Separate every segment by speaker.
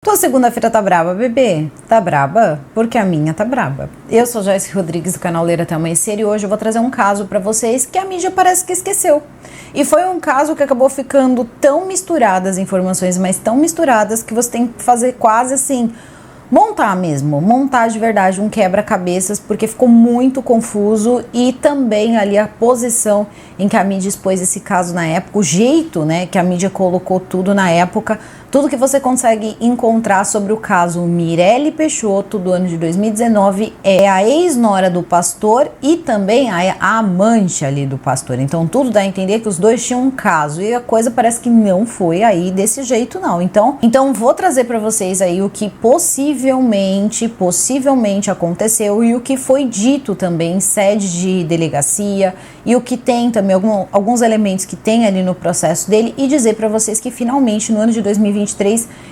Speaker 1: Tua segunda-feira tá braba, bebê? Tá braba? Porque a minha tá braba. Eu sou Joyce Rodrigues do canal Ler Até Amanhecer e hoje eu vou trazer um caso pra vocês que a mídia parece que esqueceu. E foi um caso que acabou ficando tão misturadas as informações, mas tão misturadas que você tem que fazer quase assim, montar de verdade um quebra-cabeças, porque ficou muito confuso e também ali a posição em que a mídia expôs esse caso na época, o jeito, né, que a mídia colocou tudo na época, tudo que você consegue encontrar sobre o caso Mirelle Peixoto do ano de 2019 é a ex-nora do pastor e também a amante ali do pastor. Então tudo dá a entender que os dois tinham um caso e a coisa parece que não foi aí desse jeito não. Então vou trazer para vocês aí o que possivelmente aconteceu e o que foi dito também em sede de delegacia e o que tem também alguns elementos que tem ali no processo dele e dizer para vocês que finalmente no ano de 2023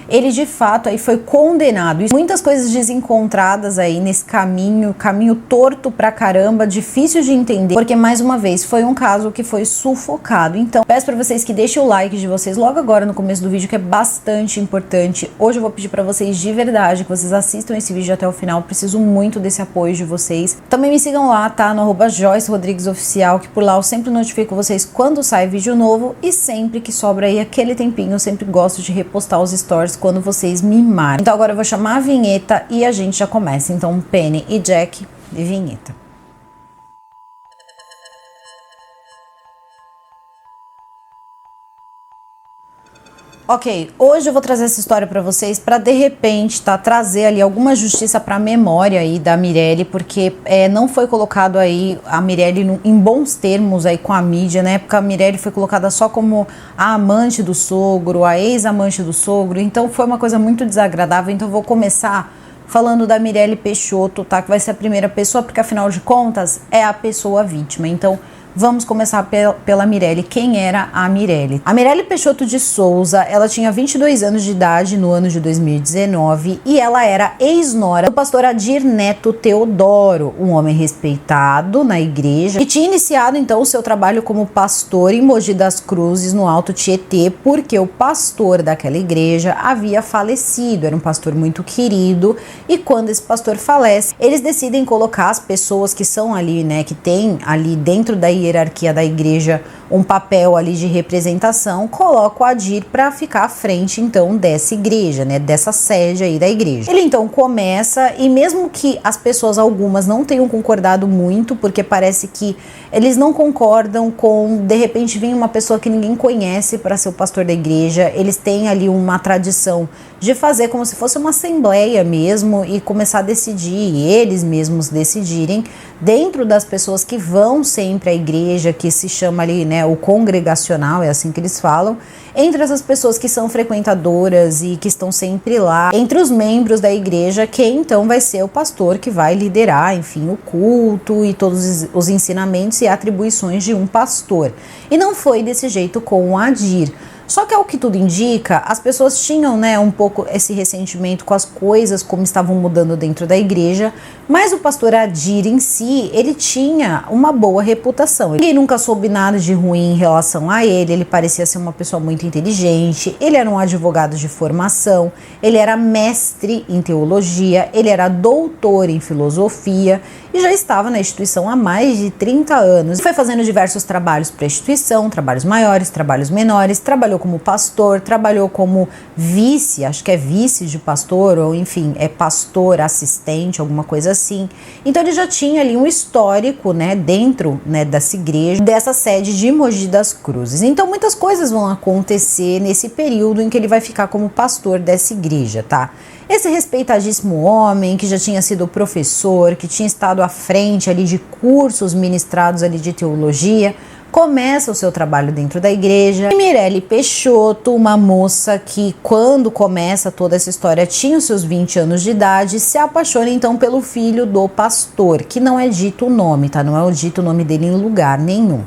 Speaker 1: ele de fato aí foi condenado. E muitas coisas desencontradas aí nesse caminho torto pra caramba, difícil de entender, porque mais uma vez foi um caso que foi sufocado. Então peço para vocês que deixem o like de vocês logo agora no começo do vídeo, que é bastante importante. Hoje eu vou pedir para vocês de verdade que vocês assistam esse vídeo até o final, preciso muito desse apoio de vocês. Também me sigam lá, tá? No @Joyce Rodrigues Oficial, que por lá eu sempre notifico vocês quando sai vídeo novo e sempre que sobra aí aquele tempinho, eu sempre gosto de repostar os stories quando vocês me marcam. Então agora eu vou chamar a vinheta e a gente já começa. Então Penny e Jack e vinheta. Ok, hoje eu vou trazer essa história para vocês para de repente trazer ali alguma justiça para a memória aí da Mirelle, porque não foi colocado aí a Mirelle em bons termos aí com a mídia. Na época a Mirelle foi colocada só como a amante do sogro, a ex-amante do sogro, então foi uma coisa muito desagradável. Então eu vou começar falando da Mirelle Peixoto, tá? Que vai ser a primeira pessoa, porque afinal de contas é a pessoa vítima. Então vamos começar pela Mirelle. Quem era a Mirelle? A Mirelle Peixoto de Souza, ela tinha 22 anos de idade no ano de 2019 e ela era ex-nora do pastor Adir Neto Teodoro, um homem respeitado na igreja, e tinha iniciado então o seu trabalho como pastor em Mogi das Cruzes, no Alto Tietê, porque o pastor daquela igreja havia falecido. Era um pastor muito querido e quando esse pastor falece, eles decidem colocar as pessoas que são ali, né, que tem ali dentro da hierarquia da igreja um papel ali de representação, coloca o Adir para ficar à frente então dessa igreja, né, dessa sede aí da igreja. Ele então começa, e mesmo que as pessoas, algumas, não tenham concordado muito, porque parece que eles não concordam com, de repente, vir uma pessoa que ninguém conhece para ser o pastor da igreja. Eles têm ali uma tradição de fazer como se fosse uma assembleia mesmo e começar a decidir, eles mesmos decidirem, dentro das pessoas que vão sempre à igreja, que se chama ali, né, o congregacional, é assim que eles falam, entre essas pessoas que são frequentadoras e que estão sempre lá, entre os membros da igreja, quem então vai ser o pastor que vai liderar, enfim, o culto e todos os ensinamentos e atribuições de um pastor. E não foi desse jeito com o Adir. Só que, ao que tudo indica, as pessoas tinham, né, um pouco esse ressentimento com as coisas como estavam mudando dentro da igreja, mas o pastor Adir em si, ele tinha uma boa reputação. Ninguém nunca soube nada de ruim em relação a ele parecia ser uma pessoa muito inteligente, ele era um advogado de formação, ele era mestre em teologia, ele era doutor em filosofia e já estava na instituição há mais de 30 anos. Foi fazendo diversos trabalhos para a instituição, trabalhos maiores, trabalhos menores, trabalhou como pastor, trabalhou como vice, acho que é vice de pastor, ou enfim, é pastor assistente, alguma coisa assim. Então ele já tinha ali um histórico, né, dentro, né, dessa igreja, dessa sede de Mogi das Cruzes. Então muitas coisas vão acontecer nesse período em que ele vai ficar como pastor dessa igreja, tá? Esse respeitadíssimo homem, que já tinha sido professor, que tinha estado à frente ali de cursos ministrados ali de teologia, começa o seu trabalho dentro da igreja. E Mirelle Peixoto, uma moça que quando começa toda essa história tinha os seus 20 anos de idade, se apaixona então pelo filho do pastor, que não é dito o nome, tá? Não é dito o nome dele em lugar nenhum.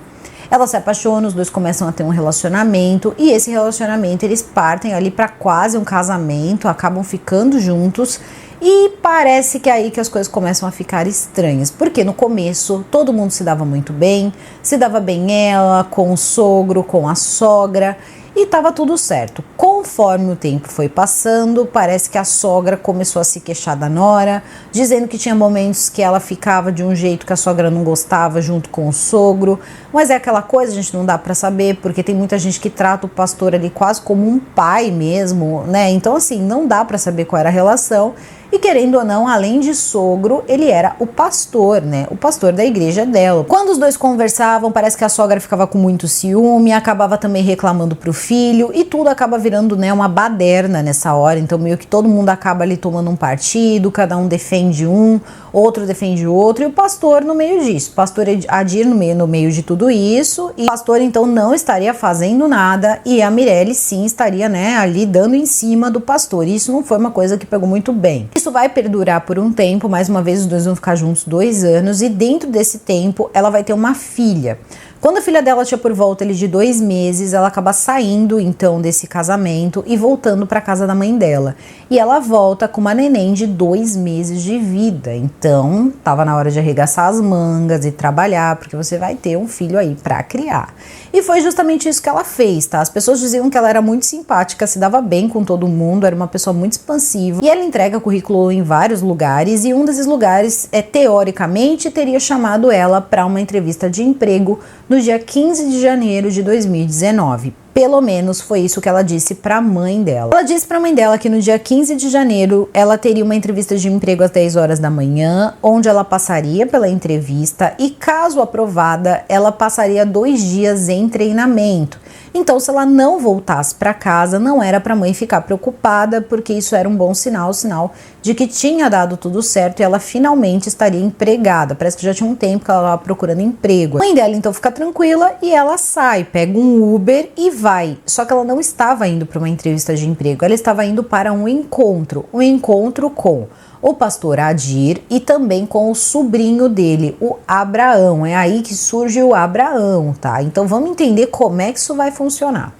Speaker 1: Ela se apaixona, os dois começam a ter um relacionamento e esse relacionamento eles partem ali para quase um casamento, acabam ficando juntos. E parece que é aí que as coisas começam a ficar estranhas, porque no começo todo mundo se dava muito bem, se dava bem ela, com o sogro, com a sogra, e estava tudo certo. Conforme o tempo foi passando, parece que a sogra começou a se queixar da nora, dizendo que tinha momentos que ela ficava de um jeito que a sogra não gostava junto com o sogro, mas é aquela coisa, a gente não dá para saber, porque tem muita gente que trata o pastor ali quase como um pai mesmo, né? Então assim, não dá para saber qual era a relação. E querendo ou não, além de sogro, ele era o pastor, né? O pastor da igreja dela. Quando os dois conversavam, parece que a sogra ficava com muito ciúme, acabava também reclamando pro filho, e tudo acaba virando, né, uma baderna nessa hora. Então meio que todo mundo acaba ali tomando um partido, cada um defende um, outro defende o outro, e o pastor no meio disso. O pastor Adir no meio de tudo isso, e o pastor então não estaria fazendo nada, e a Mirelle sim estaria, né, ali dando em cima do pastor. E isso não foi uma coisa que pegou muito bem. Isso vai perdurar por um tempo, mais uma vez os dois vão ficar juntos 2 anos, e dentro desse tempo ela vai ter uma filha. Quando a filha dela tinha por volta de 2 meses, ela acaba saindo então desse casamento e voltando para casa da mãe dela. E ela volta com uma neném de 2 meses de vida. Então, tava na hora de arregaçar as mangas e trabalhar, porque você vai ter um filho aí para criar. E foi justamente isso que ela fez, tá? As pessoas diziam que ela era muito simpática, se dava bem com todo mundo, era uma pessoa muito expansiva. E ela entrega currículo em vários lugares, e um desses lugares, teoricamente, teria chamado ela para uma entrevista de emprego no dia 15 de janeiro de 2019. Pelo menos foi isso que ela disse para a mãe dela. Ela disse para a mãe dela que no dia 15 de janeiro ela teria uma entrevista de emprego às 10 horas da manhã, onde ela passaria pela entrevista e, caso aprovada, ela passaria 2 dias em treinamento. Então, se ela não voltasse para casa, não era para a mãe ficar preocupada, porque isso era um bom sinal, sinal de que tinha dado tudo certo e ela finalmente estaria empregada. Parece que já tinha um tempo que ela estava procurando emprego. A mãe dela então fica tranquila e ela sai, pega um Uber e vai. Só que ela não estava indo para uma entrevista de emprego, ela estava indo para um encontro com o pastor Adir e também com o sobrinho dele, o Abraão. É aí que surge o Abraão, tá? Então vamos entender como é que isso vai funcionar.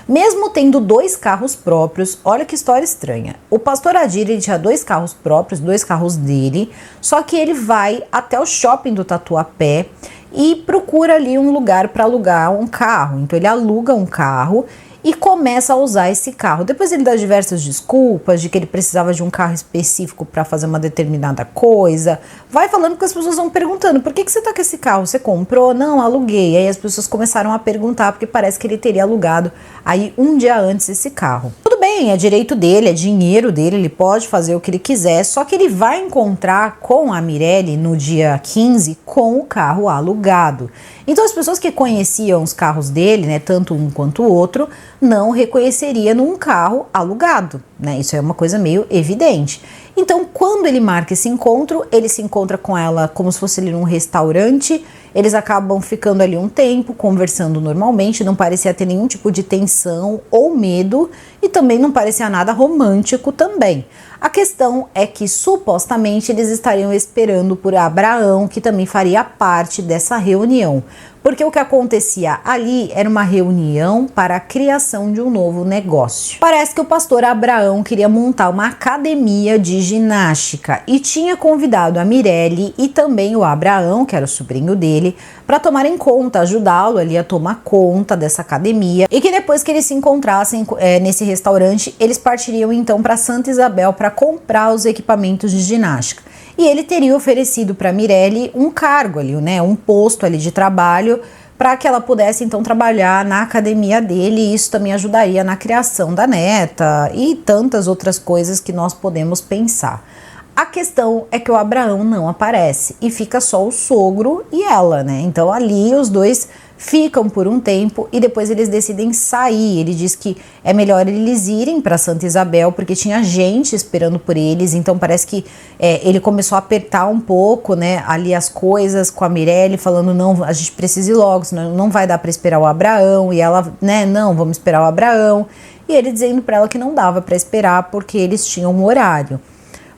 Speaker 1: Mesmo tendo 2 carros próprios, olha que história estranha. O pastor Adir, ele tinha 2 carros próprios, 2 carros dele, só que ele vai até o shopping do Tatuapé e procura ali um lugar para alugar um carro. Então ele aluga um carro e começa a usar esse carro. Depois ele dá diversas desculpas de que ele precisava de um carro específico para fazer uma determinada coisa. Vai falando que as pessoas vão perguntando: por que você tá com esse carro? Você comprou? Não, aluguei. Aí as pessoas começaram a perguntar, porque parece que ele teria alugado aí um dia antes esse carro. Tudo bem, é direito dele, é dinheiro dele, ele pode fazer o que ele quiser, só que ele vai encontrar com a Mirelle no dia 15 com o carro alugado. Então as pessoas que conheciam os carros dele, né, tanto um quanto o outro, não reconheceria num carro alugado, né? Isso é uma coisa meio evidente. Então, quando ele marca esse encontro, ele se encontra com ela como se fosse ali num restaurante. Eles acabam ficando ali um tempo, conversando normalmente, não parecia ter nenhum tipo de tensão ou medo, e também não parecia nada romântico também. A questão é que supostamente eles estariam esperando por Abraão, que também faria parte dessa reunião. Porque o que acontecia ali era uma reunião para a criação de um novo negócio. Parece que o pastor Abraão queria montar uma academia de ginástica e tinha convidado a Mirelle e também o Abraão, que era o sobrinho dele, para tomarem conta, ajudá-lo ali a tomar conta dessa academia, e que depois que eles se encontrassem nesse restaurante, eles partiriam então para Santa Isabel para comprar os equipamentos de ginástica. E ele teria oferecido para Mirelle um cargo ali, né, um posto ali de trabalho, para que ela pudesse então trabalhar na academia dele, e isso também ajudaria na criação da neta e tantas outras coisas que nós podemos pensar. A questão é que o Abraão não aparece e fica só o sogro e ela, né? Então ali os dois ficam por um tempo e depois eles decidem sair. Ele diz que é melhor eles irem para Santa Isabel porque tinha gente esperando por eles. Então parece que ele começou a apertar um pouco, né, ali as coisas com a Mirelle, falando: não, a gente precisa ir logo, senão não vai dar para esperar o Abraão. E ela, né, não, vamos esperar o Abraão. E ele dizendo para ela que não dava para esperar porque eles tinham um horário.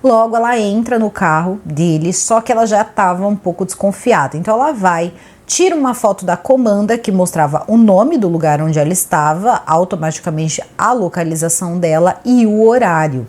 Speaker 1: Logo ela entra no carro dele, só que ela já estava um pouco desconfiada. Então ela vai, tira uma foto da comanda que mostrava o nome do lugar onde ela estava, automaticamente a localização dela e o horário.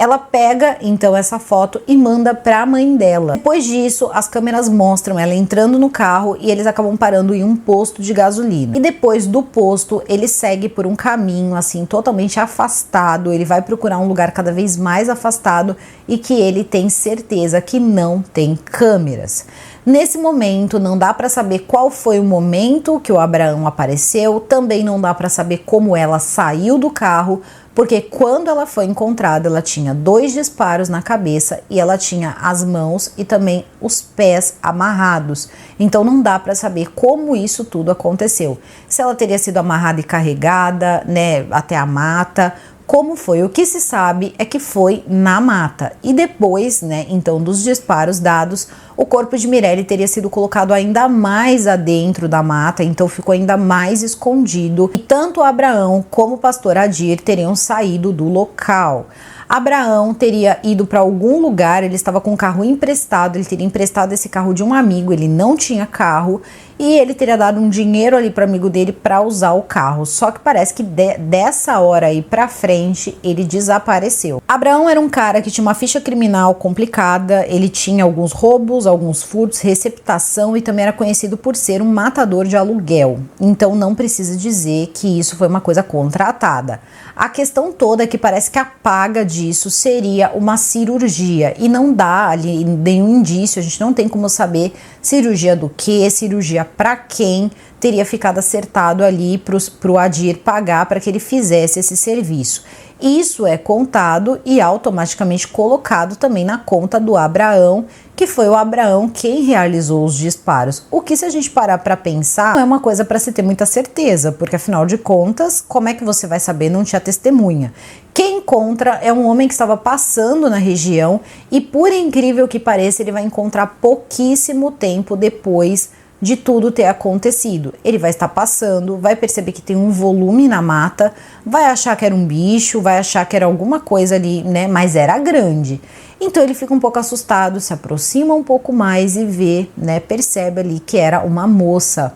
Speaker 1: Ela pega então essa foto e manda para a mãe dela. Depois disso, as câmeras mostram ela entrando no carro e eles acabam parando em um posto de gasolina. E depois do posto, ele segue por um caminho assim totalmente afastado. Ele vai procurar um lugar cada vez mais afastado e que ele tem certeza que não tem câmeras. Nesse momento, não dá para saber qual foi o momento que o Abraão apareceu, também não dá para saber como ela saiu do carro, porque quando ela foi encontrada, ela tinha 2 disparos na cabeça e ela tinha as mãos e também os pés amarrados. Então não dá para saber como isso tudo aconteceu. Se ela teria sido amarrada e carregada, né, até a mata, como foi. O que se sabe é que foi na mata. E depois, né, então dos disparos dados, o corpo de Mirelle teria sido colocado ainda mais adentro da mata, então ficou ainda mais escondido. E tanto Abraão como o pastor Adir teriam saído do local. Abraão teria ido para algum lugar, ele estava com um carro emprestado, ele teria emprestado esse carro de um amigo, ele não tinha carro e ele teria dado um dinheiro ali para o amigo dele para usar o carro. Só que parece que dessa hora aí para frente ele desapareceu. Abraão era um cara que tinha uma ficha criminal complicada, ele tinha alguns roubos, alguns furtos, receptação e também era conhecido por ser um matador de aluguel. Então não precisa dizer que isso foi uma coisa contratada. A questão toda é que parece que a paga disso seria uma cirurgia e não dá ali nenhum indício, a gente não tem como saber cirurgia do que, cirurgia para quem teria ficado acertado ali para o Adir pagar para que ele fizesse esse serviço. Isso é contado e automaticamente colocado também na conta do Abraão, que foi o Abraão quem realizou os disparos. O que, se a gente parar para pensar, não é uma coisa para se ter muita certeza, porque afinal de contas, como é que você vai saber? Não tinha testemunha. Quem encontra é um homem que estava passando na região e, por incrível que pareça, ele vai encontrar pouquíssimo tempo depois de tudo ter acontecido. Ele vai estar passando, vai perceber que tem um volume na mata, vai achar que era um bicho, vai achar que era alguma coisa ali, né? Mas era grande. Então ele fica um pouco assustado, se aproxima um pouco mais e vê, né? Percebe ali que era uma moça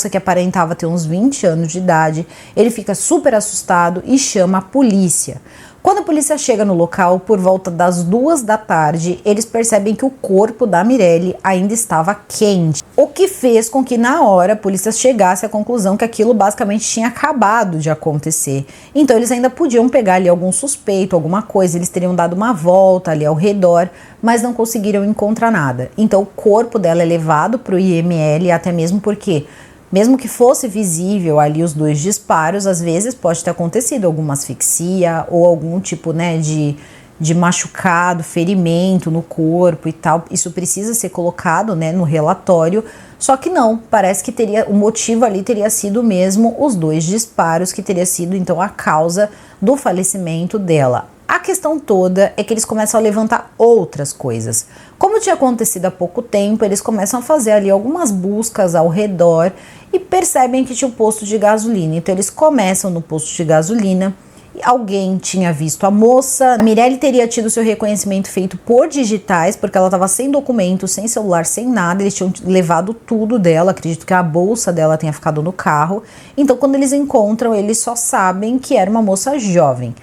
Speaker 1: que aparentava ter uns 20 anos de idade. Ele fica super assustado e chama a polícia. Quando a polícia chega no local, por volta das 2 da tarde, eles percebem que o corpo da Mirelle ainda estava quente, o que fez com que na hora a polícia chegasse à conclusão que aquilo basicamente tinha acabado de acontecer. Então eles ainda podiam pegar ali algum suspeito, alguma coisa, eles teriam dado uma volta ali ao redor, mas não conseguiram encontrar nada. Então o corpo dela é levado para o IML, até mesmo porque, mesmo que fosse visível ali os 2 disparos, às vezes pode ter acontecido alguma asfixia ou algum tipo, né, de machucado, ferimento no corpo e tal. Isso precisa ser colocado, né, no relatório. Só que não, parece que o motivo ali teria sido mesmo os 2 disparos, que teria sido então a causa do falecimento dela. A questão toda é que eles começam a levantar outras coisas. Como tinha acontecido há pouco tempo, eles começam a fazer ali algumas buscas ao redor e percebem que tinha um posto de gasolina. Então eles começam no posto de gasolina. Alguém tinha visto a moça. A Mirelle teria tido seu reconhecimento feito por digitais, porque ela estava sem documento, sem celular, sem nada. Eles tinham levado tudo dela. Acredito que a bolsa dela tenha ficado no carro. Então quando eles encontram, eles só sabem que era uma moça jovem.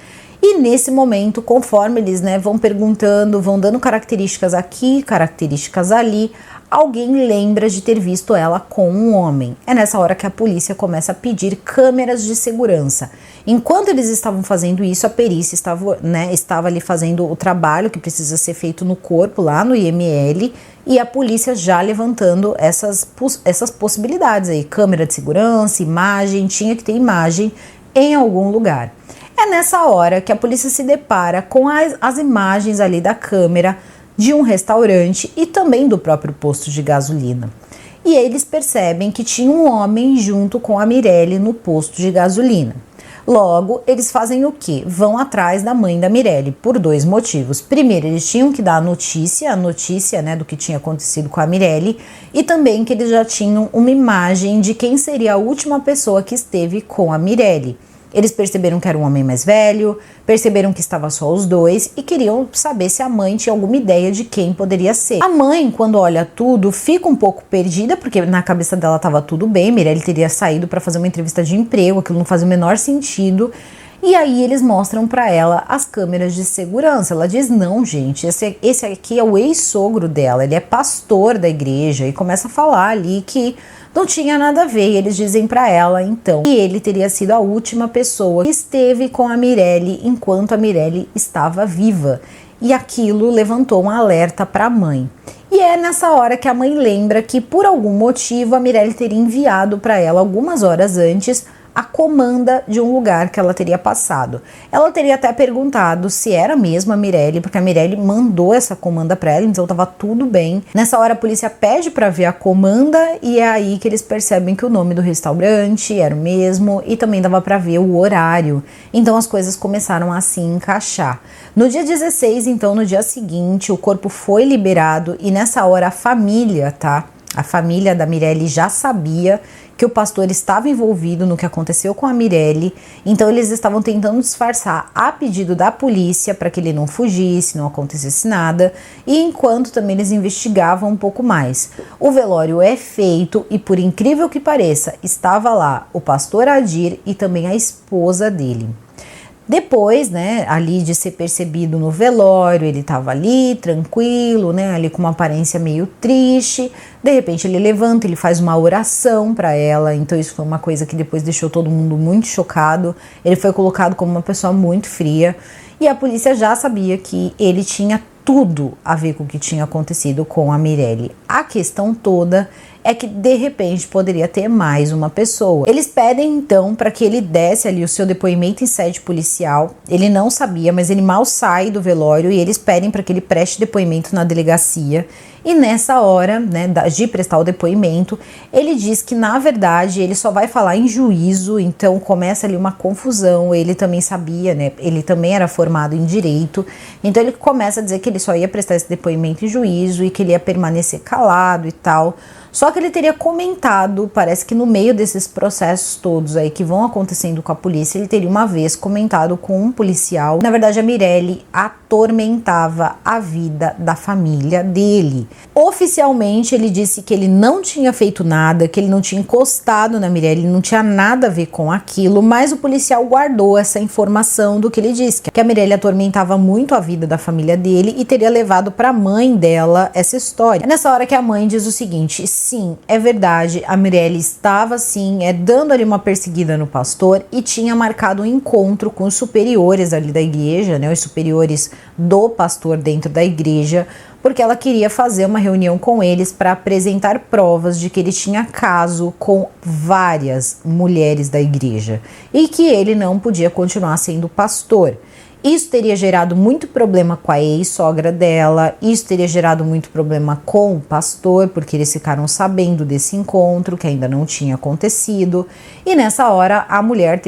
Speaker 1: E nesse momento, conforme eles, né, vão perguntando, vão dando características aqui, características ali, alguém lembra de ter visto ela com um homem. É nessa hora que a polícia começa a pedir câmeras de segurança. Enquanto eles estavam fazendo isso, a perícia estava ali fazendo o trabalho que precisa ser feito no corpo, lá no IML, e a polícia já levantando essas possibilidades aí. Câmera de segurança, imagem, tinha que ter imagem em algum lugar. É nessa hora que a polícia se depara com as imagens ali da câmera de um restaurante e também do próprio posto de gasolina. E eles percebem que tinha um homem junto com a Mirelle no posto de gasolina. Logo, eles fazem o quê? Vão atrás da mãe da Mirelle, por 2 motivos. Primeiro, eles tinham que dar a notícia, né, do que tinha acontecido com a Mirelle, e também que eles já tinham uma imagem de quem seria a última pessoa que esteve com a Mirelle. Eles perceberam que era um homem mais velho, perceberam que estava só os 2 e queriam saber se a mãe tinha alguma ideia de quem poderia ser. A mãe, quando olha tudo, fica um pouco perdida, porque na cabeça dela estava tudo bem, Mirelle teria saído para fazer uma entrevista de emprego, aquilo não fazia o menor sentido. E aí eles mostram para ela as câmeras de segurança. Ela diz, não, gente, esse aqui é o ex-sogro dela, ele é pastor da igreja, e começa a falar ali que não tinha nada a ver. E eles dizem para ela, então, que ele teria sido a última pessoa que esteve com a Mirelle enquanto a Mirelle estava viva. E aquilo levantou um alerta para a mãe. E é nessa hora que a mãe lembra que, por algum motivo, a Mirelle teria enviado para ela, algumas horas antes, a comanda de um lugar que ela teria passado. Ela teria até perguntado se era mesmo a Mirelle, porque a Mirelle mandou essa comanda para ela, então estava tudo bem. Nessa hora a polícia pede para ver a comanda e é aí que eles percebem que o nome do restaurante era o mesmo e também dava para ver o horário. Então as coisas começaram a se encaixar. No dia 16, então, no dia seguinte, o corpo foi liberado e nessa hora a família, tá? A família da Mirelle já sabia que o pastor estava envolvido no que aconteceu com a Mirelle, então eles estavam tentando disfarçar a pedido da polícia para que ele não fugisse, não acontecesse nada, e enquanto também eles investigavam um pouco mais. O velório é feito e, por incrível que pareça, estava lá o pastor Adir e também a esposa dele. Depois, né, ali de ser percebido no velório, ele estava ali, tranquilo, né, ali com uma aparência meio triste. De repente ele levanta, ele faz uma oração para ela, então isso foi uma coisa que depois deixou todo mundo muito chocado. Ele foi colocado como uma pessoa muito fria e a polícia já sabia que ele tinha tudo a ver com o que tinha acontecido com a Mirelle. A questão toda é que de repente poderia ter mais uma pessoa. Eles pedem então para que ele desse ali o seu depoimento em sede policial. Ele não sabia, mas ele mal sai do velório e eles pedem para que ele preste depoimento na delegacia. E nessa hora, né, de prestar o depoimento, ele diz que na verdade ele só vai falar em juízo, então começa ali uma confusão. Ele também sabia, né, ele também era formado em direito, então ele começa a dizer que ele só ia prestar esse depoimento em juízo e que ele ia permanecer calado e tal. Só que ele teria comentado, parece que no meio desses processos todos aí que vão acontecendo com a polícia, ele teria uma vez comentado com um policial. Na verdade, a Mirelle atormentava a vida da família dele. Oficialmente, ele disse que ele não tinha feito nada, que ele não tinha encostado na Mirelle, ele não tinha nada a ver com aquilo, mas o policial guardou essa informação do que ele disse, que a Mirelle atormentava muito a vida da família dele e teria levado para a mãe dela essa história. É nessa hora que a mãe diz o seguinte: sim, é verdade, a Mirelle estava sim, dando ali uma perseguida no pastor e tinha marcado um encontro com os superiores ali da igreja, né, os superiores do pastor dentro da igreja, porque ela queria fazer uma reunião com eles para apresentar provas de que ele tinha caso com várias mulheres da igreja e que ele não podia continuar sendo pastor. Isso teria gerado muito problema com a ex-sogra dela, isso teria gerado muito problema com o pastor, porque eles ficaram sabendo desse encontro, que ainda não tinha acontecido. E nessa hora, a mulher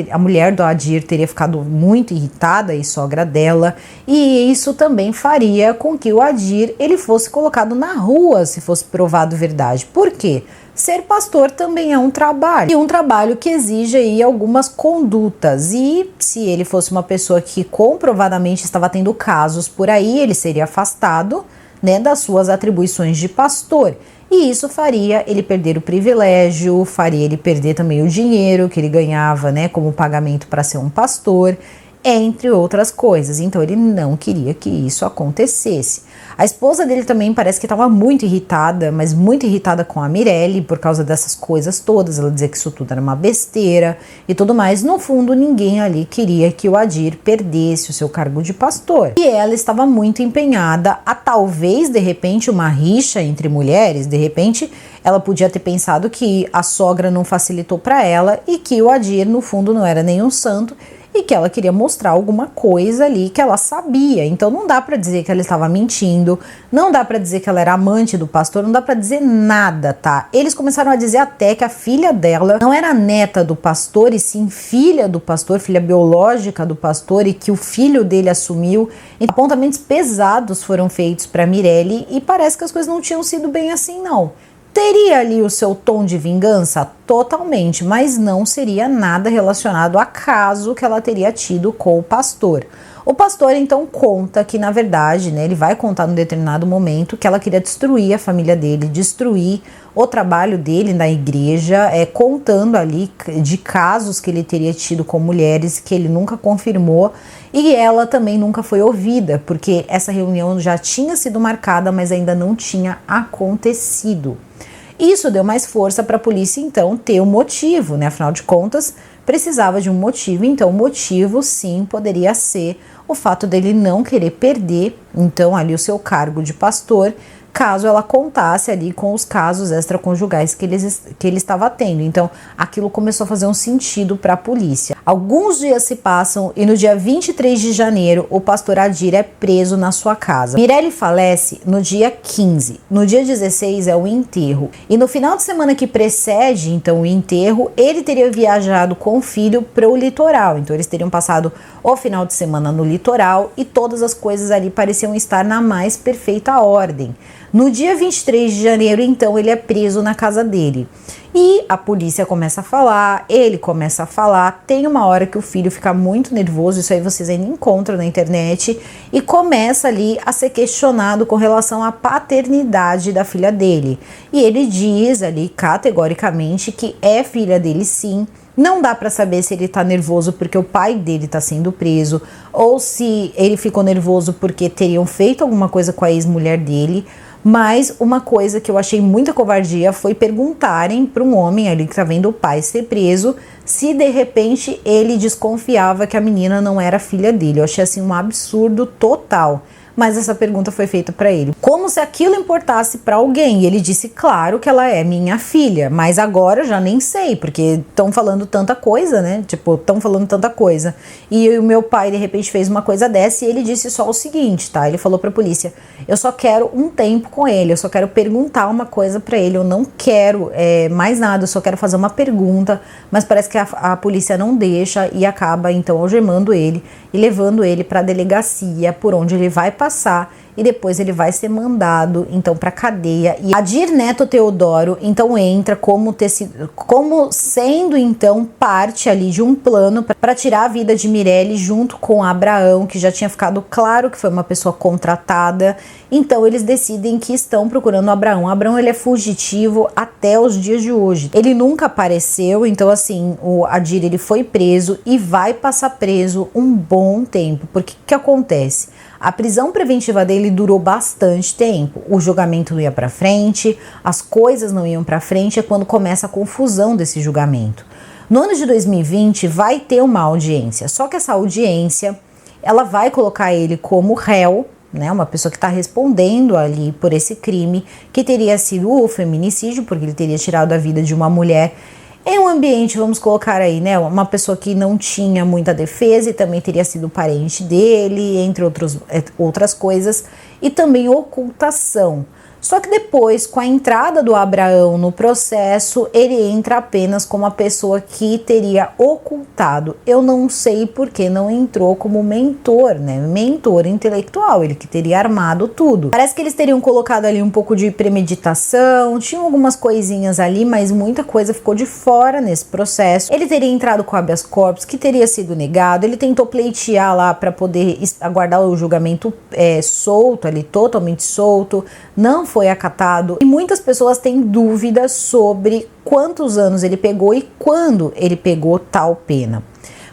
Speaker 1: do Adir teria ficado muito irritada, a ex-sogra dela, e isso também faria com que o Adir ele fosse colocado na rua, se fosse provado verdade. Por quê? Ser pastor também é um trabalho, e um trabalho que exige aí algumas condutas, e se ele fosse uma pessoa que comprovadamente estava tendo casos por aí, ele seria afastado, né, das suas atribuições de pastor, e isso faria ele perder o privilégio, faria ele perder também o dinheiro que ele ganhava, né, como pagamento para ser um pastor, entre outras coisas. Então ele não queria que isso acontecesse. A esposa dele também parece que estava muito irritada, mas muito irritada com a Mirelle por causa dessas coisas todas. Ela dizia que isso tudo era uma besteira e tudo mais. No fundo, ninguém ali queria que o Adir perdesse o seu cargo de pastor. E ela estava muito empenhada a talvez, de repente, uma rixa entre mulheres. De repente, ela podia ter pensado que a sogra não facilitou para ela e que o Adir, no fundo, não era nenhum santo e que ela queria mostrar alguma coisa ali que ela sabia. Então não dá para dizer que ela estava mentindo, não dá para dizer que ela era amante do pastor, não dá para dizer nada, tá? Eles começaram a dizer até que a filha dela não era neta do pastor, e sim filha do pastor, filha biológica do pastor, e que o filho dele assumiu. Então, apontamentos pesados foram feitos para Mirelle e parece que as coisas não tinham sido bem assim, não. Teria ali o seu tom de vingança? Totalmente, mas não seria nada relacionado a caso que ela teria tido com o pastor. O pastor então conta que, na verdade, né, ele vai contar num determinado momento que ela queria destruir a família dele, destruir o trabalho dele na igreja, contando ali de casos que ele teria tido com mulheres que ele nunca confirmou, e ela também nunca foi ouvida, porque essa reunião já tinha sido marcada, mas ainda não tinha acontecido. Isso deu mais força para a polícia então ter um motivo, né? Afinal de contas, precisava de um motivo, então o motivo sim poderia ser o fato dele não querer perder então ali o seu cargo de pastor, caso ela contasse ali com os casos extraconjugais que ele estava tendo. Então, aquilo começou a fazer um sentido para a polícia. Alguns dias se passam e no dia 23 de janeiro, o pastor Adir é preso na sua casa. Mirelle falece no dia 15. No dia 16 é o enterro. E no final de semana que precede, então, o enterro, ele teria viajado com o filho para o litoral. Então, eles teriam passado o final de semana no litoral e todas as coisas ali pareciam estar na mais perfeita ordem. No dia 23 de janeiro, então, ele é preso na casa dele. E a polícia começa a falar, ele começa a falar, tem uma hora que o filho fica muito nervoso, isso aí vocês ainda encontram na internet, e começa ali a ser questionado com relação à paternidade da filha dele. E ele diz ali categoricamente que é filha dele sim. Não dá para saber se ele tá nervoso porque o pai dele tá sendo preso, ou se ele ficou nervoso porque teriam feito alguma coisa com a ex-mulher dele. Mas uma coisa que eu achei muita covardia foi perguntarem para um homem ali que tá vendo o pai ser preso se de repente ele desconfiava que a menina não era filha dele. Eu achei assim um absurdo total. Mas essa pergunta foi feita para ele, como se aquilo importasse para alguém. E ele disse, claro que ela é minha filha, mas agora eu já nem sei, porque estão falando tanta coisa, né? Tipo, estão falando tanta coisa. E o meu pai, de repente, fez uma coisa dessa e ele disse só o seguinte, tá? Ele falou para a polícia, eu só quero um tempo com ele, eu só quero perguntar uma coisa para ele, eu não quero mais nada, eu só quero fazer uma pergunta, mas parece que a polícia não deixa e acaba, então, algemando ele e levando ele para a delegacia, por onde ele vai passar e depois ele vai ser mandado então para cadeia. E Adir Neto Teodoro então entra como sendo então parte ali de um plano para tirar a vida de Mirelle junto com Abraão, que já tinha ficado claro que foi uma pessoa contratada. Então eles decidem que estão procurando o Abraão. Abraão, ele é fugitivo até os dias de hoje. Ele nunca apareceu, então assim, o Adir, ele foi preso e vai passar preso um bom tempo. Porque o que acontece? A prisão preventiva dele durou bastante tempo. O julgamento não ia para frente, as coisas não iam para frente, é quando começa a confusão desse julgamento. No ano de 2020 vai ter uma audiência, só que essa audiência, ela vai colocar ele como réu, né, uma pessoa que está respondendo ali por esse crime, que teria sido o feminicídio, porque ele teria tirado a vida de uma mulher em um ambiente, vamos colocar aí, né, uma pessoa que não tinha muita defesa e também teria sido parente dele, entre outras coisas, e também ocultação. Só que depois, com a entrada do Abraão no processo, ele entra apenas como a pessoa que teria ocultado. Eu não sei por que não entrou como mentor, né? Mentor intelectual, ele que teria armado tudo. Parece que eles teriam colocado ali um pouco de premeditação, tinham algumas coisinhas ali, mas muita coisa ficou de fora nesse processo. Ele teria entrado com habeas corpus, que teria sido negado, ele tentou pleitear lá para poder aguardar o julgamento solto ali, totalmente solto, não foi acatado, e muitas pessoas têm dúvidas sobre quantos anos ele pegou e quando ele pegou tal pena.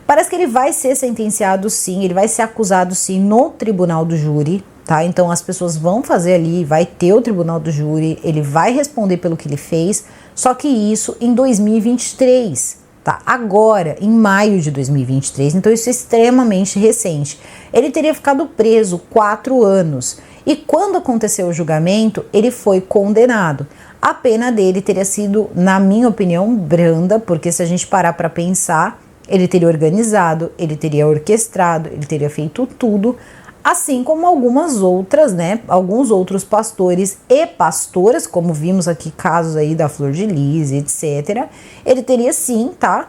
Speaker 1: Parece que ele vai ser sentenciado sim, ele vai ser acusado sim no tribunal do júri, tá? Então as pessoas vão fazer ali, vai ter o tribunal do júri, ele vai responder pelo que ele fez, só que isso em 2023, tá? Agora, em maio de 2023, então isso é extremamente recente. Ele teria ficado preso 4 anos. E quando aconteceu o julgamento, ele foi condenado. A pena dele teria sido, na minha opinião, branda, porque se a gente parar para pensar, ele teria organizado, ele teria orquestrado, ele teria feito tudo, assim como algumas outras, né, alguns outros pastores e pastoras, como vimos aqui casos aí da Flor de Lis, etc. Ele teria sim, tá,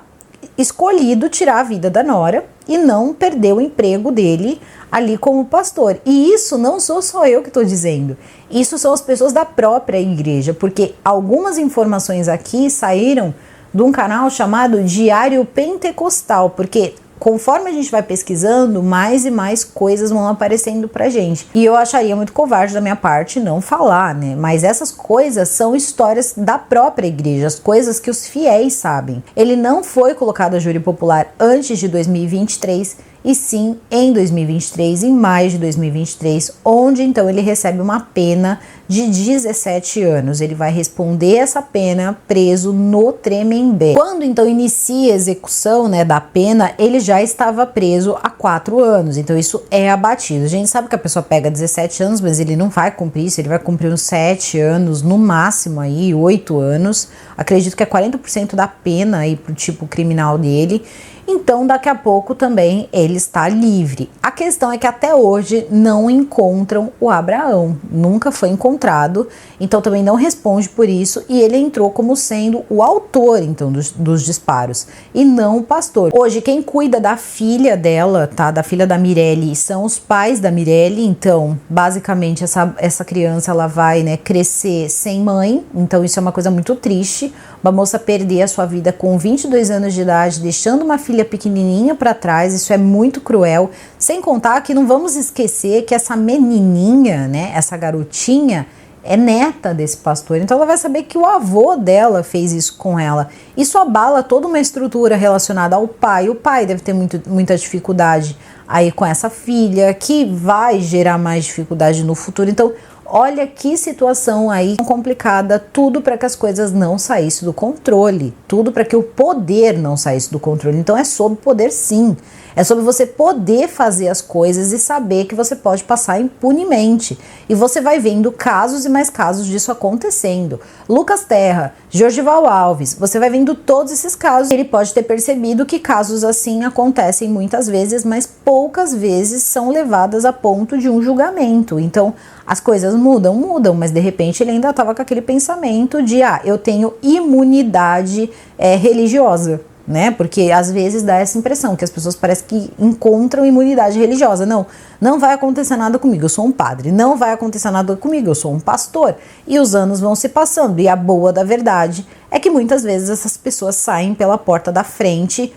Speaker 1: escolhido tirar a vida da nora e não perder o emprego dele ali como pastor. E isso não sou só eu que estou dizendo, isso são as pessoas da própria igreja, porque algumas informações aqui saíram de um canal chamado Diário Pentecostal, porque conforme a gente vai pesquisando, mais e mais coisas vão aparecendo pra gente. E eu acharia muito covarde da minha parte não falar, né? Mas essas coisas são histórias da própria igreja, as coisas que os fiéis sabem. Ele não foi colocado a júri popular antes de 2023, e sim em 2023, em maio de 2023, onde então ele recebe uma pena de 17 anos. Ele vai responder essa pena preso no Tremembé. Quando então inicia a execução, né, da pena, ele já estava preso há 4 anos, então isso é abatido. A gente sabe que a pessoa pega 17 anos, mas ele não vai cumprir isso, ele vai cumprir uns 7 anos, no máximo aí 8 anos. Acredito que é 40% da pena aí pro tipo criminal dele. Então, daqui a pouco também ele está livre. A questão é que até hoje não encontram o Abraão, nunca foi encontrado, então também não responde por isso, e ele entrou como sendo o autor, então, dos disparos, e não o pastor. Hoje, quem cuida da filha dela, tá, da filha da Mirelle, são os pais da Mirelle, então, basicamente, essa criança, ela vai, né, crescer sem mãe, então isso é uma coisa muito triste, uma moça perder a sua vida com 22 anos de idade, deixando uma filha pequenininha para trás, isso é muito cruel, sem contar que não vamos esquecer que essa menininha, né, essa garotinha, é neta desse pastor, então ela vai saber que o avô dela fez isso com ela. Isso abala toda uma estrutura relacionada ao pai. O pai deve ter muita dificuldade aí com essa filha, que vai gerar mais dificuldade no futuro. Então, olha que situação aí complicada, tudo para que as coisas não saíssem do controle, tudo para que o poder não saísse do controle. Então é sobre poder, sim, é sobre você poder fazer as coisas e saber que você pode passar impunemente. E você vai vendo casos e mais casos disso acontecendo. Lucas Terra, Jorgival Alves, você vai vendo todos esses casos. Ele pode ter percebido que casos assim acontecem muitas vezes, mas poucas vezes são levadas a ponto de um julgamento. Então, as coisas mudam, mas de repente ele ainda estava com aquele pensamento de, eu tenho imunidade religiosa, né? Porque às vezes dá essa impressão que as pessoas parecem que encontram imunidade religiosa. Não vai acontecer nada comigo, eu sou um padre. Não vai acontecer nada comigo, eu sou um pastor. E os anos vão se passando. E a boa da verdade é que muitas vezes essas pessoas saem pela porta da frente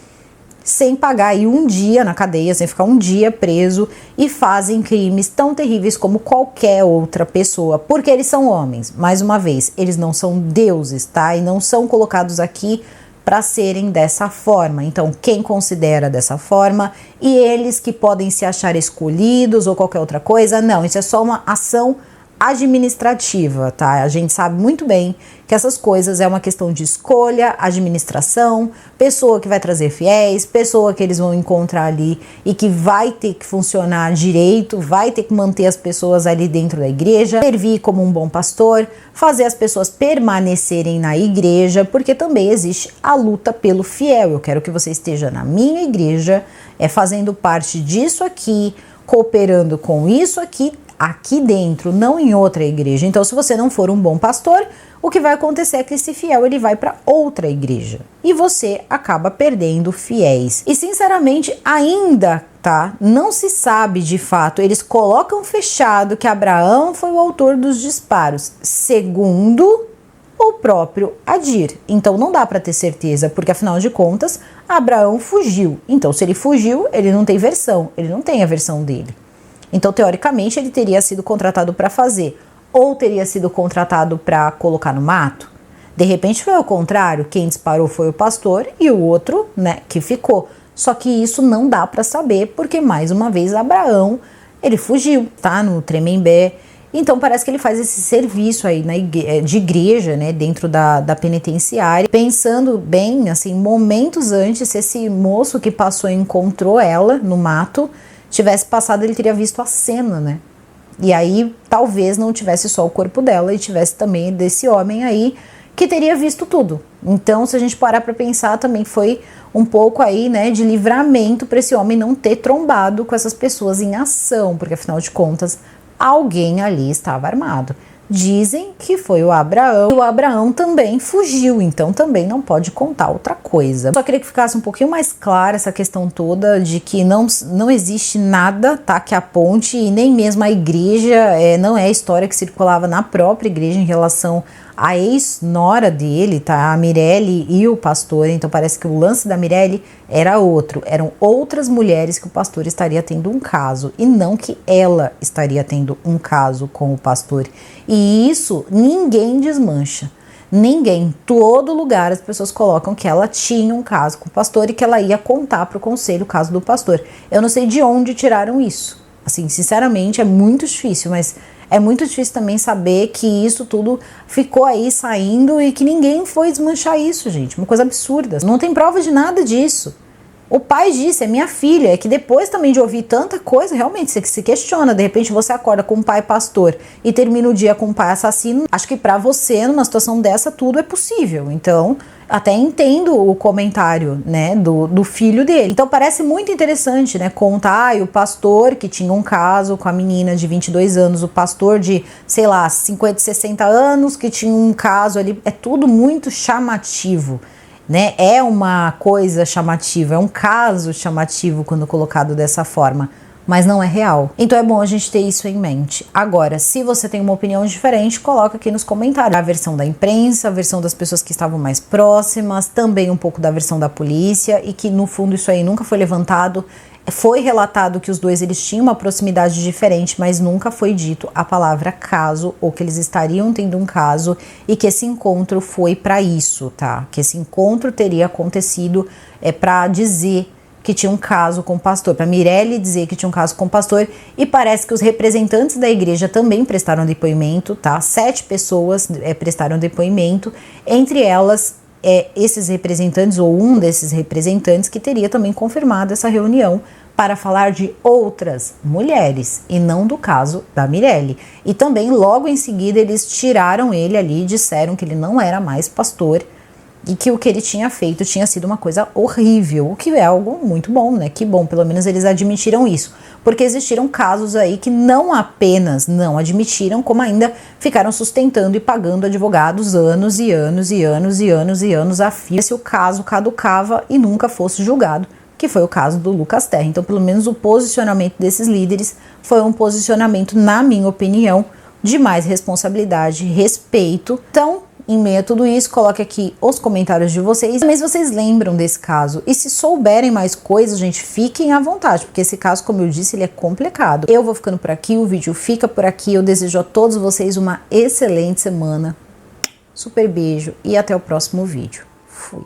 Speaker 1: sem pagar aí um dia na cadeia, sem ficar um dia preso, e fazem crimes tão terríveis como qualquer outra pessoa, porque eles são homens. Mais uma vez, eles não são deuses, tá? E não são colocados aqui para serem dessa forma. Então, quem considera dessa forma, e eles que podem se achar escolhidos ou qualquer outra coisa, não, isso é só uma ação administrativa, tá? A gente sabe muito bem que essas coisas é uma questão de escolha, administração, pessoa que vai trazer fiéis, pessoa que eles vão encontrar ali e que vai ter que funcionar direito, vai ter que manter as pessoas ali dentro da igreja, servir como um bom pastor, fazer as pessoas permanecerem na igreja, porque também existe a luta pelo fiel. Eu quero que você esteja na minha igreja, fazendo parte disso aqui, cooperando com isso aqui dentro, não em outra igreja. Então, se você não for um bom pastor, o que vai acontecer é que esse fiel ele vai para outra igreja e você acaba perdendo fiéis. E sinceramente, ainda, tá? Não se sabe de fato. Eles colocam fechado que Abraão foi o autor dos disparos, segundo o próprio Adir. Então não dá para ter certeza, porque afinal de contas, Abraão fugiu. Então, se ele fugiu, ele não tem versão, ele não tem a versão dele. Então, teoricamente, ele teria sido contratado para fazer, ou teria sido contratado para colocar no mato. De repente foi ao contrário, quem disparou foi o pastor e o outro, né, que ficou. Só que isso não dá para saber, porque mais uma vez Abraão, ele fugiu, tá, no Tremembé. Então parece que ele faz esse serviço aí de igreja, né, dentro da penitenciária, pensando bem, assim, momentos antes, se esse moço que passou e encontrou ela no mato tivesse passado, ele teria visto a cena, né? E aí talvez não tivesse só o corpo dela e tivesse também desse homem aí que teria visto tudo. Então, se a gente parar para pensar, também foi um pouco aí, né, de livramento para esse homem não ter trombado com essas pessoas em ação, porque afinal de contas, alguém ali estava armado. Dizem que foi o Abraão, e o Abraão também fugiu, então também não pode contar outra coisa. Só queria que ficasse um pouquinho mais clara essa questão toda de que não existe nada, tá, que aponte, e nem mesmo a igreja, não é a história que circulava na própria igreja em relação a ex-nora dele, tá? A Mirelle e o pastor. Então parece que o lance da Mirelle era outro. Eram outras mulheres que o pastor estaria tendo um caso e não que ela estaria tendo um caso com o pastor. E isso ninguém desmancha. Ninguém, em todo lugar as pessoas colocam que ela tinha um caso com o pastor e que ela ia contar para o conselho o caso do pastor. Eu não sei de onde tiraram isso. Assim, sinceramente, é muito difícil, mas é muito difícil também saber que isso tudo ficou aí saindo e que ninguém foi desmanchar isso, gente. Uma coisa absurda. Não tem prova de nada disso. O pai disse, é minha filha, é que depois também de ouvir tanta coisa, realmente você se questiona, de repente você acorda com um pai pastor e termina o dia com um pai assassino. Acho que pra você, numa situação dessa, tudo é possível. Então, até entendo o comentário, né, do filho dele. Então parece muito interessante, né, contar o pastor que tinha um caso com a menina de 22 anos, o pastor de, sei lá, 50, 60 anos que tinha um caso ali, é tudo muito chamativo. Né? É uma coisa chamativa, é um caso chamativo quando colocado dessa forma, mas não é real. Então é bom a gente ter isso em mente. Agora, se você tem uma opinião diferente, coloca aqui nos comentários a versão da imprensa, a versão das pessoas que estavam mais próximas, também um pouco da versão da polícia e que no fundo isso aí nunca foi levantado. Foi relatado que os dois eles tinham uma proximidade diferente, mas nunca foi dito a palavra caso ou que eles estariam tendo um caso e que esse encontro foi para isso, tá? Que esse encontro teria acontecido para dizer que tinha um caso com o pastor, para Mirelle dizer que tinha um caso com o pastor, e parece que os representantes da igreja também prestaram depoimento, tá? 7 pessoas prestaram depoimento, entre elas esses representantes ou um desses representantes que teria também confirmado essa reunião para falar de outras mulheres e não do caso da Mirelle. E também logo em seguida eles tiraram ele ali, disseram que ele não era mais pastor e que o que ele tinha feito tinha sido uma coisa horrível, o que é algo muito bom, né? Que bom, pelo menos eles admitiram isso. Porque existiram casos aí que não apenas não admitiram, como ainda ficaram sustentando e pagando advogados anos e anos e anos e anos e anos a fio, se o caso caducava e nunca fosse julgado, que foi o caso do Lucas Terra. Então, pelo menos o posicionamento desses líderes foi um posicionamento, na minha opinião, de mais responsabilidade, respeito. Então, em meio a tudo isso, coloque aqui os comentários de vocês. Mas vocês lembram desse caso? E se souberem mais coisas, gente, fiquem à vontade, porque esse caso, como eu disse, ele é complicado. Eu vou ficando por aqui, o vídeo fica por aqui. Eu desejo a todos vocês uma excelente semana. Super beijo e até o próximo vídeo. Fui.